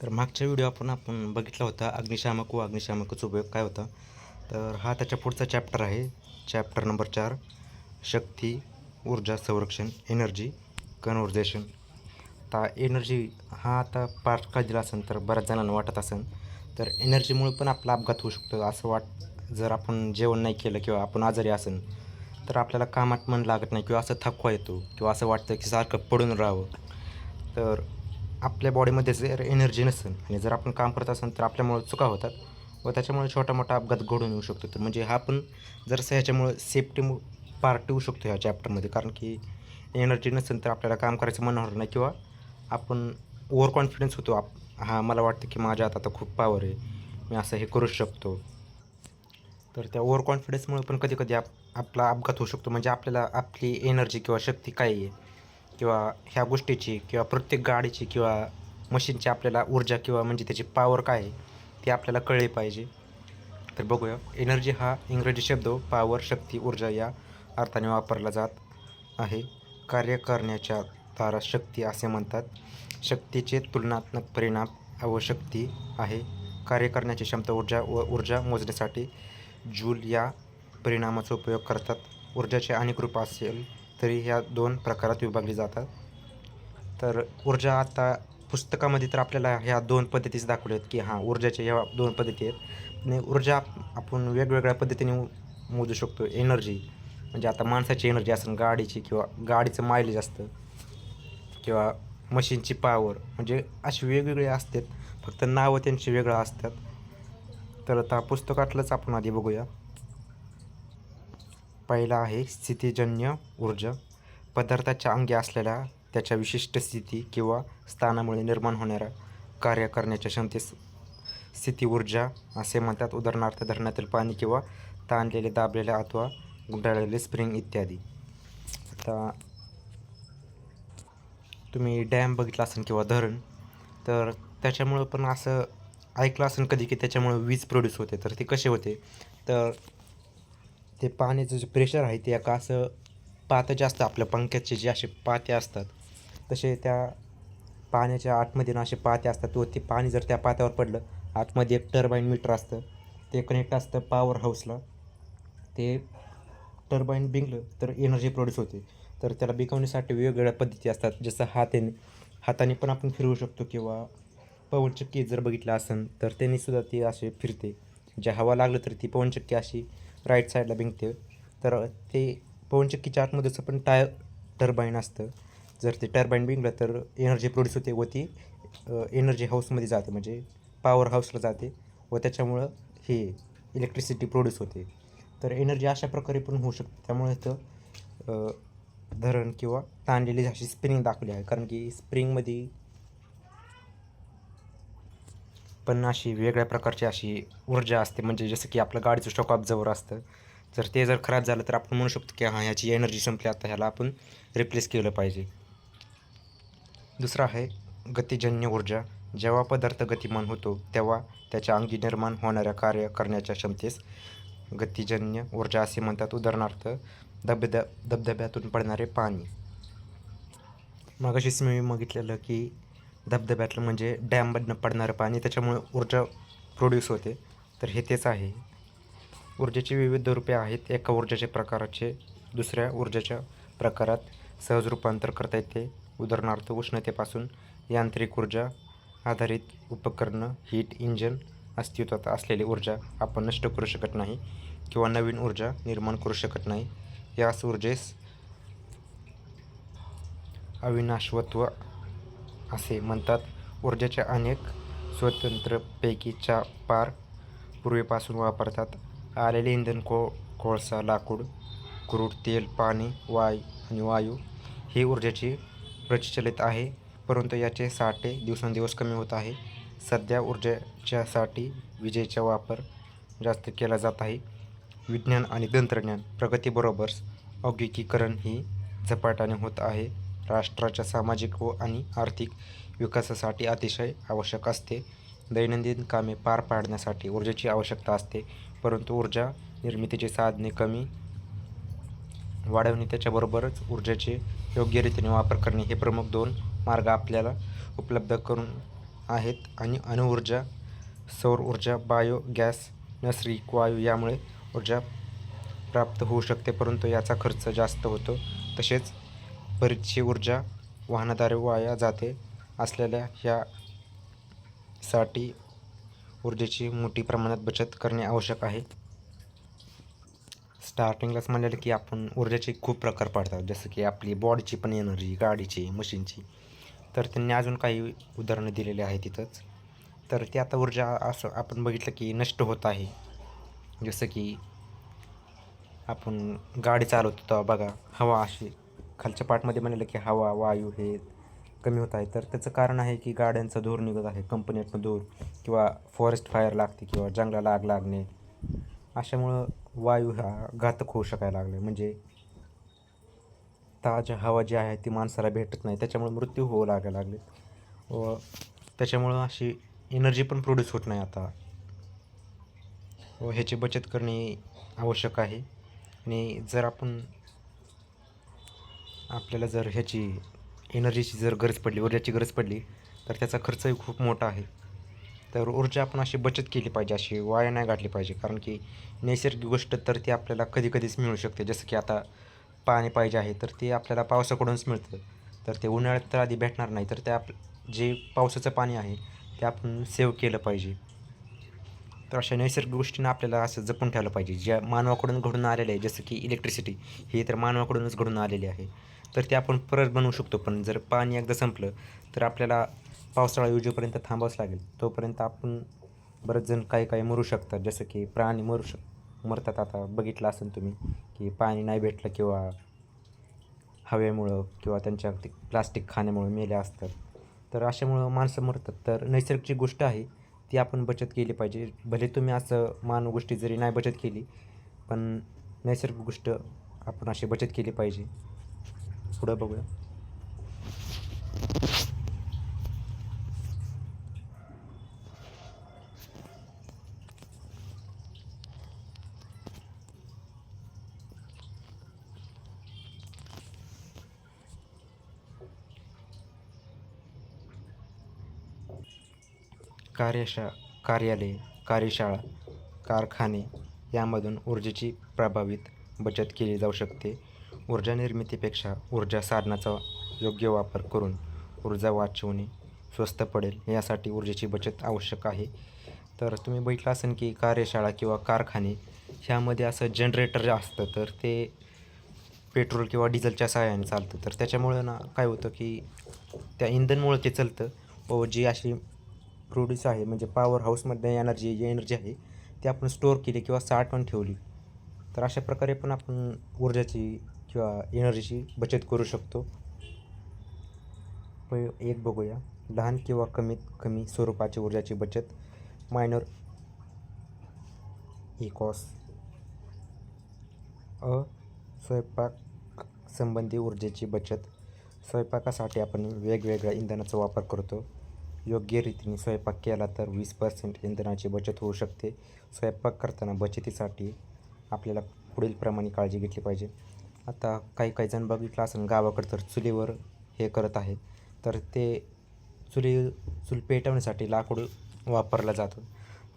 तर मागच्या व्हिडिओ आपण बघितला होता अग्निशामक व अग्निशामकाचा उपयोग काय होता. तर हा त्याच्या पुढचा चॅप्टर आहे. चॅप्टर नंबर 4, शक्ती, ऊर्जा संरक्षण, एनर्जी कन्व्हर्जेशन. आता एनर्जी हा आता पार्ट का दिला असेल तर बऱ्याच जणांना वाटत असेल. तर एनर्जीमुळे पण आपला अपघात होऊ शकतो असं जर आपण जेवण नाही केलं किंवा आपण आजारी असेल तर आपल्याला कामात मन लागत नाही किंवा असं थकवा येतो किंवा असं वाटतं की सारखं पडून राहावं. तर आपल्या बॉडीमध्ये जर एनर्जी नसेल आणि जर आपण काम करत असेल तर आपल्यामुळे चुका होतात व त्याच्यामुळे छोटा मोठा अपघात घडून येऊ शकतो. तर म्हणजे हा पण जरसं ह्याच्यामुळे सेफ्टी पार्ट येऊ शकतो ह्या चॅप्टरमध्ये, कारण की एनर्जी नसेल तर आपल्याला काम करायचं मन होणार नाही किंवा आपण ओव्हर कॉन्फिडन्स होतो. हां, मला वाटतं की माझ्या हातात आता खूप पॉवर आहे, मी असं हे करू शकतो. तर त्या ओव्हर कॉन्फिडन्समुळे पण कधी-कधी आपला अपघात होऊ शकतो. म्हणजे आपल्याला आपली एनर्जी किंवा शक्ती काय आहे किंवा ह्या गोष्टीची किंवा प्रत्येक गाडीची किंवा मशीनची आपल्याला ऊर्जा किंवा म्हणजे त्याची पॉवर काय आहे ती आपल्याला कळली पाहिजे. तर बघूया. एनर्जी हा इंग्रजी शब्द पॉवर, शक्ती, ऊर्जा या अर्थाने वापरला जात आहे. कार्य करण्याच्या दारास शक्ती असे म्हणतात. शक्तीचे तुलनात्मक परिणाम शक्ती आहे. कार्य करण्याची क्षमता ऊर्जा व ऊर्जा मोजण्यासाठी जूल या परिणामाचा उपयोग करतात. ऊर्जाचे अनेक रूप असेल तरी ह्या 2 प्रकारात विभागली जातात. तर ऊर्जा आता पुस्तकामध्ये तर आपल्याला ह्या 2 पद्धतीच दाखवल्या आहेत की हां, ऊर्जाच्या ह्या 2 पद्धती आहेत आणि ऊर्जा आपण वेगवेगळ्या पद्धतीने मोजू शकतो. एनर्जी म्हणजे आता माणसाची एनर्जी असेल, गाडीची किंवा गाडीचं मायलेज असतं किंवा मशीनची पॉवर, म्हणजे अशी वेगवेगळे असतात. फक्त नावं त्यांची वेगळं असतात. तर आता पुस्तकातलंच आपण आधी बघूया. पहिला आहे स्थितीजन्य ऊर्जा. पदार्थाच्या अंगी असलेल्या त्याच्या विशिष्ट स्थिती किंवा स्थानामुळे निर्माण होणाऱ्या कार्य करण्याच्या क्षमतेस स्थिती ऊर्जा असे म्हणतात. उदाहरणार्थ धरणातील पाणी किंवा ताणलेले, दाबलेले अथवा गुंडाळलेले स्प्रिंग इत्यादी. आता तुम्ही डॅम बघितला असेल किंवा धरण, तर त्याच्यामुळं पण असं ऐकलं असेल कधी की त्याच्यामुळं वीज प्रोड्यूस होते. तर ते कसे होते, तर ते पाण्याचं जे प्रेशर आहे ते एका असं पातं जास्त आपल्या पंख्याचे जे असे पाते असतात तसे त्या पाण्याच्या आतमध्ये ना असे पाते असतात व ते पाणी जर त्या पात्यावर पडलं, आतमध्ये एक टर्बाईन मीटर असतं, ते कनेक्ट असतं पॉवर हाऊसला. ते टर्बाईन बिंगलं तर एनर्जी प्रोड्यूस होते. तर त्याला बिकवण्यासाठी वेगवेगळ्या पद्धती असतात. जसं हाताने पण आपण फिरवू शकतो किंवा पवनचक्की जर बघितलं असेल तर त्यांनीसुद्धा ती असे फिरते. जे हवा लागलं तर ती पवनचक्की अशी राईट साईडला बिंगते. तर ते पवनचक्कीच्या आतमध्येच पण टर्बाईन असतं. जर ते टर्बाईन बिंगलं तर एनर्जी प्रोड्यूस होते व ती एनर्जी हाऊसमध्ये जाते, म्हणजे पॉवर हाऊसला जाते व त्याच्यामुळं हे इलेक्ट्रिसिटी प्रोड्यूस होते. तर एनर्जी अशा प्रकारे पण होऊ शकते. त्यामुळे तर धरण किंवा ताणलेली अशी स्प्रिंग दाखवली आहे, कारण की स्प्रिंगमध्ये पण अशी वेगळ्या प्रकारची अशी ऊर्जा असते. म्हणजे जसं की आपलं गाडीचं शॉक ऑब्झर्वर असतं, जर ते खराब झालं तर आपण म्हणू शकतो की हां, ह्याची एनर्जी संपली, आता ह्याला आपण रिप्लेस केलं पाहिजे. दुसरा आहे गतिजन्य ऊर्जा. जेव्हा पदार्थ गतिमान होतो तेव्हा त्याच्या अंगी निर्माण होणाऱ्या कार्य करण्याच्या क्षमतेस गतिजन्य ऊर्जा असे म्हणतात. उदाहरणार्थ धबधब्यातून पडणारे पाणी. मगाशीच मी बघितलेलं की धबधब्यातलं म्हणजे डॅममधनं पडणारं पाणी, त्याच्यामुळे ऊर्जा प्रोड्यूस होते. तर हे तेच आहे. ऊर्जेची विविध रूपे आहेत. एका ऊर्जेच्या प्रकाराचे दुसऱ्या ऊर्जेच्या प्रकारात सहज रूपांतर करता येते. उदाहरणार्थ उष्णतेपासून यांत्रिक ऊर्जा आधारित उपकरणं, हीट इंजन. अस्तित्वात असलेली ऊर्जा आपण नष्ट करू शकत नाही किंवा नवीन ऊर्जा निर्माण करू शकत नाही. यास ऊर्जेस अविनाशत्व असे म्हणतात. ऊर्जेच्या अनेक स्रोतांपैकी 4 पूर्वीपासून वापरतात आलेले इंधन कोळसा, लाकूड, क्रूड तेल, पाणी, आणि वायू ही ऊर्जेची प्रचलित आहे, परंतु याचे साठे दिवसेंदिवस कमी होत आहे. सध्या ऊर्जेच्यासाठी विजेचा वापर जास्त केला जात आहे. विज्ञान आणि तंत्रज्ञान प्रगतीबरोबरच औद्योगिकीकरण ही झपाट्याने होत आहे. राष्ट्राच्या सामाजिक आणि आर्थिक विकासासाठी अतिशय आवश्यक असते. दैनंदिन कामे पार पाडण्यासाठी ऊर्जेची आवश्यकता असते, परंतु ऊर्जा निर्मितीची साधने कमी वाढवणे त्याच्याबरोबरच ऊर्जेचे योग्य रीतीने वापर करणे हे प्रमुख 2 मार्ग आपल्याला उपलब्ध करून आहेत आणि अणुऊर्जा, सौर ऊर्जा, बायो गॅस, नैसर्गिक वायू यामुळे ऊर्जा प्राप्त होऊ शकते, परंतु याचा खर्च जास्त होतो. तसेच बरीचशी ऊर्जा वाहनाद्वारे वाया जाते असलेल्या ह्यासाठी ऊर्जेची मोठी प्रमाणात बचत करणे आवश्यक आहे. स्टार्टिंगलाच म्हणाले की आपण ऊर्जेचे खूप प्रकार पडतात, जसं की आपली बॉडीची पण एनर्जी, गाडीची, मशीनची. तर त्यांनी अजून काही उदाहरणं दिलेली आहेत तिथंच. तर ती आता ऊर्जा असं आपण बघितलं की नष्ट होत आहे. जसं की आपण गाडी चालवतो तेव्हा बघा, हवा अशी खालच्या पार्टमध्ये म्हणालं की हवा, वायू हे कमी होत आहे. तर त्याचं कारण आहे की गाड्यांचा धूर निघत आहे, कंपन्यातून धूर, किंवा फॉरेस्ट फायर लागते, किंवा जंगलाला आग लागणे. अशामुळं वायू हा घातक होऊ शकायला लागले. म्हणजे ताजी हवा जी आहे ती माणसाला भेटत नाही, त्याच्यामुळे मृत्यू होऊ लागायला लागले. व त्याच्यामुळं अशी एनर्जी पण प्रोड्यूस होत नाही आता. व ह्याची बचत करणे आवश्यक आहे. आणि जर आपल्याला जर ह्याची एनर्जीची जर गरज पडली, ऊर्जाची गरज पडली, तर त्याचा खर्चही खूप मोठा आहे. तर ऊर्जा आपण अशी बचत केली पाहिजे, अशी वाया नाही घातली पाहिजे. कारण की नैसर्गिक गोष्ट तर ती आपल्याला कधी कधीच मिळू शकते. जसं की आता पाणी पाहिजे आहे, तर ते आपल्याला पावसाकडूनच मिळतं. तर ते उन्हाळ्यात तर आधी भेटणार नाही. तर ते जे पावसाचं पाणी आहे ते आपण सेव्ह केलं पाहिजे. तर अशा नैसर्गिक गोष्टींना आपल्याला असं जपून ठेवलं पाहिजे, ज्या मानवाकडून घडून आलेले आहे. जसं की इलेक्ट्रिसिटी, ही तर मानवाकडूनच घडून आलेली आहे. तर ते आपण परत बनवू शकतो. पण जर पाणी एकदा संपलं तर आपल्याला पावसाळा येऊपर्यंत थांबावंच लागेल. तोपर्यंत आपण बरेच जण काही काही मरू शकतात, जसं की प्राणी मरतात. आता बघितलं असेल तुम्ही की पाणी नाही भेटलं, किंवा हवेमुळं, किंवा त्यांच्या प्लास्टिक खाण्यामुळे मेले असतात. तर अशामुळं माणसं मरतात. तर नैसर्गिक गोष्ट आहे ती आपण बचत केली पाहिजे. भले तुम्ही असं मानव गोष्टी जरी नाही बचत केली, पण नैसर्गिक गोष्ट आपण अशी बचत केली पाहिजे. पुढं बघूया. कार्यालये, कार्यशाळा, कारखाने यामधून ऊर्जेची प्रभावित बचत केली जाऊ शकते. ऊर्जा निर्मितीपेक्षा ऊर्जा साधनाचा योग्य वापर करून ऊर्जा वाचवणे स्वस्त पडेल, यासाठी ऊर्जेची बचत आवश्यक आहे. तर तुम्ही बघितलं असेल की कार्यशाळा किंवा कारखाने ह्यामध्ये असं जनरेटर असतं, तर ते पेट्रोल किंवा डिझेलच्या सहाय्याने चालतं. तर त्याच्यामुळं ना काय होतं की त्या इंधनमुळं ते चालतं. व जी अशी प्रोड्यूस आहे, म्हणजे पॉवर हाऊसमध्ये जी एनर्जी आहे ती आपण स्टोअर केली किंवा साठवून ठेवली, तर अशा प्रकारे पण आपण ऊर्जाची किंवा एनर्जीची बचत करू शकतो. एक बघूया, लहान किंवा कमीत कमी स्वरूपाची ऊर्जाची बचत. मायनर इकॉस स्वयंपाक संबंधी ऊर्जेची बचत. स्वयंपाकासाठी आपण वेगवेगळ्या इंधनाचा वापर करतो. योग्य रीतीने स्वयंपाक केला तर 20% इंधनाची बचत होऊ शकते. स्वयंपाक करताना बचतीसाठी आपल्याला पुढील प्रमाणे काळजी घेतली पाहिजे. आता काही जण बघितलं असेल गावाकडं, तर चुलीवर हे करत आहेत. तर ते चूल पेटवण्यासाठी लाकूड वापरलं जातं.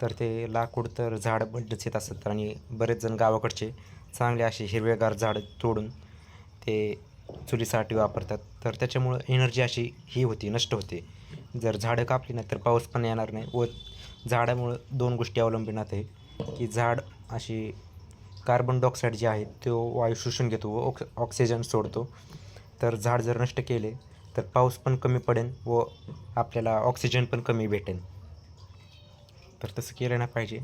तर ते लाकूड तर झाड बंडच येत असतात, आणि बरेच जण गावाकडचे चांगले असे हिरवेगार झाडं तोडून ते चुलीसाठी वापरतात. तर त्याच्यामुळं एनर्जी अशी ही होती, नष्ट होते. जर झाडं कापली नाही तर पाऊस पण येणार नाही. व झाडामुळं दोन गोष्टी अवलंबून आहे की झाड अशी कार्बन डायऑक्साईड जे आहे तो वायू शोषून घेतो व ऑक्सिजन सोडतो. तर झाड जर नष्ट केले तर पाऊस पण कमी पडेल व आपल्याला ऑक्सिजन पण कमी भेटेल. तर तसं केलं नाही पाहिजे.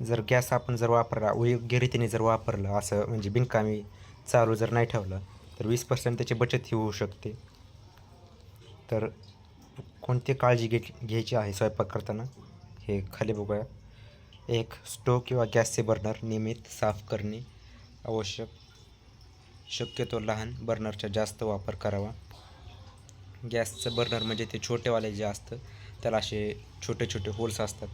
जर गॅस आपण जर वापरला, योग्य रीतीने जर वापरला, असं म्हणजे बिनकामी चालू जर नाही ठेवलं, तर 20% त्याची बचत ही होऊ शकते. तर कोणती काळजी घ्यायची आहे स्वयंपाक करताना, हे खाली बघूया. एक, स्टोव किंवा गॅसचे बर्नर नियमित साफ करणे आवश्यक. शक्यतो लहान बर्नरचा जास्त वापर करावा. गॅसचं बर्नर म्हणजे ते छोटेवाले जे असतं, त्याला असे छोटे छोटे होल्स असतात,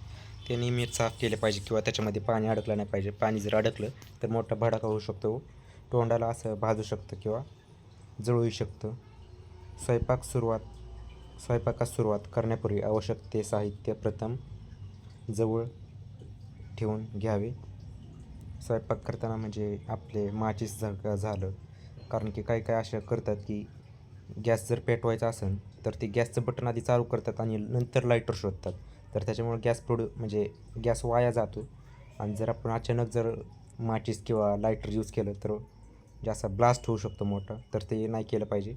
ते नियमित साफ केले पाहिजे, किंवा त्याच्यामध्ये पाणी अडकलं नाही पाहिजे. पाणी जर अडकलं तर मोठा भडाका होऊ शकतो, तोंडाला असं भाजू शकतं किंवा जळूही शकतं. स्वयंपाक स्वयंपाकास सुरुवात करण्यापूर्वी आवश्यक ते साहित्य प्रथम जवळ ठेवून घ्यावे. स्वयंपाक करताना म्हणजे आपले माचीस झालं, कारण की काही काय अशा करतात की गॅस जर पेटवायचा असेल तर ते गॅसचं बटन आधी चालू करतात आणि नंतर लायटर शोधतात. तर त्याच्यामुळे म्हणजे गॅस वाया जातो. आणि जर आपण अचानक जर माचीस किंवा लायटर यूज केलं तर जास्त ब्लास्ट होऊ शकतो मोठा, तर ते नाही केलं पाहिजे.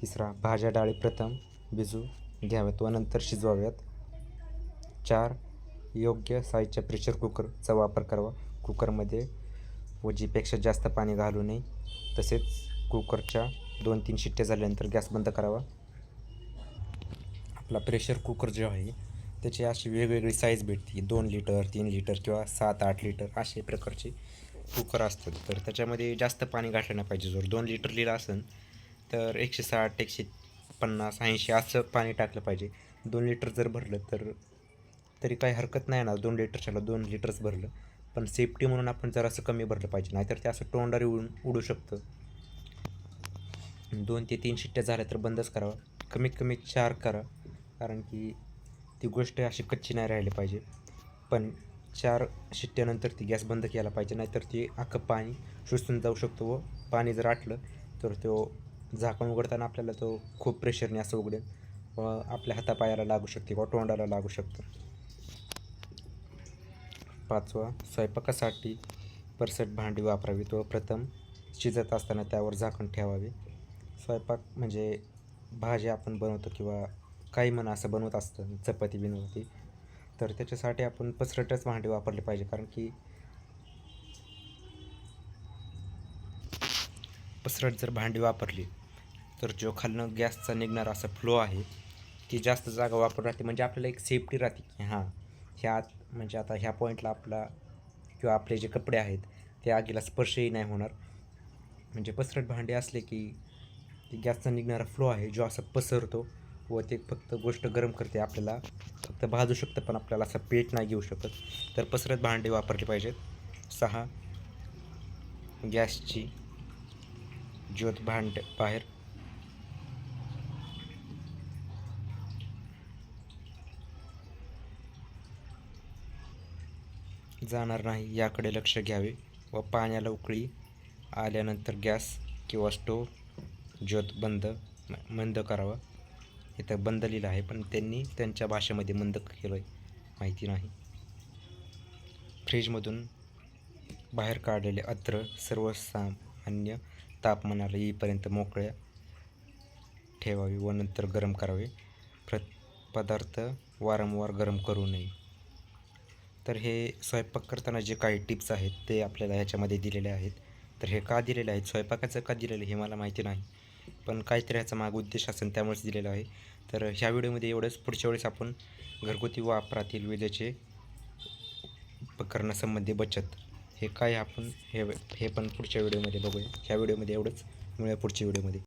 तिसरा, भाज्या डाळी प्रथम भिजू घ्याव्यात व नंतर शिजवाव्यात. 4, योग्य साईजच्या प्रेशर कुकरचा वापर करावा. कुकरमध्ये वजीपेक्षा जास्त पाणी घालू नये. तसेच कुकरच्या 2-3 शिट्ट्या झाल्यानंतर गॅस बंद करावा. आपला प्रेशर कुकर जो आहे त्याची अशी वेगवेगळी साईज भेटते. 2 लिटर, 3 लिटर किंवा 7-8 लिटर असे प्रकारचे कुकर असतात. तर त्याच्यामध्ये जास्त पाणी घातलं नाही पाहिजे. जर 2 लिटर लिहिलं असेल तर 160, 150, 80 असं पाणी टाकलं पाहिजे. 2 लिटर जर भरलं तर तरी काही हरकत नाही ना, 2 लिटरच्याला 2 लिटरच भरलं. पण सेफ्टी म्हणून आपण जरासं कमी भरलं पाहिजे, नाहीतर ते असं तोंडारी उडू शकतं. 2 ते 3 शिट्ट्या झाल्या तर बंदच करावा. कमीत कमी 4 करा, कारण की ती गोष्ट अशी कच्ची नाही राहिली पाहिजे. पण 4 शिट्ट्यानंतर ती गॅस बंद केला पाहिजे, नाहीतर ती अख्खं पाणी शोषून जाऊ शकतो व पाणी जर आटलं तर तो झाकण उघडताना आपल्याला तो खूप प्रेशरने असं उघडेल व आपल्या हातापायाला लागू शकते किंवा तोंडाला लागू शकतं. 5, स्वयंपाकासाठी परसट भांडी वापरावीत व प्रथम शिजत असताना त्यावर झाकण ठेवावे. स्वयंपाक म्हणजे भाजी आपण बनवतो किंवा काही म्हणा असं बनवत असतं, चपाती बनवते, तर त्याच्यासाठी आपण पसरटच भांडी वापरली पाहिजे. कारण की पसरट जर भांडी वापरली तर जो खालनं गॅसचा निघणारा असा फ्लो आहे ती जास्त जागा वापरून राहते. म्हणजे आपल्याला एक सेफ्टी राहते की ह्यात म्हणजे आता ह्या पॉईंटला आपला किंवा आपले जे कपडे आहेत ते आगीला स्पर्शही नाही होणार. म्हणजे पसरट भांडे असले की ती गॅसचा निघणारा फ्लो आहे जो असा पसरतो व ते फक्त गोष्ट गरम करते, आपल्याला फक्त भाजू शकतं पण आपल्याला असं पेट नाही घेऊ शकत. तर पसरट भांडे वापरली पाहिजेत. 6, गॅसची ज्योत बाहेर जाणार नाही याकडे लक्ष घ्यावे व पाण्याला उकळी आल्यानंतर गॅस किंवा स्टोव्ह ज्योत मंद करावा. इथं बंद लिहिलं आहे पण त्यांनी त्यांच्या भाषेमध्ये मंद केलं माहिती नाही. फ्रीजमधून बाहेर काढलेले अन्न सर्वसामान्य तापमानाला येईपर्यंत मोकळ्या ठेवावे व नंतर गरम करावे. पदार्थ वारंवार गरम करू नये. तर हे स्वयंपाक करताना जे काही टिप्स आहेत ते आपल्याला ह्याच्यामध्ये दिलेले आहेत. तर हे का दिलेले आहेत, स्वयंपाकाचं का दिलेलं हे मला माहिती नाही, पण काहीतरी ह्याचा माग उद्देश असेल त्यामुळेच दिलेलं आहे. तर ह्या व्हिडिओमध्ये एवढंच. पुढच्या वेळेस आपण घरगुती वापरातील विजेचे उपकरणासंबंधी बचत हे काय आपण हे पण पुढच्या व्हिडिओमध्ये बघूया. ह्या व्हिडिओमध्ये एवढंच. मिळूया पुढच्या व्हिडिओमध्ये.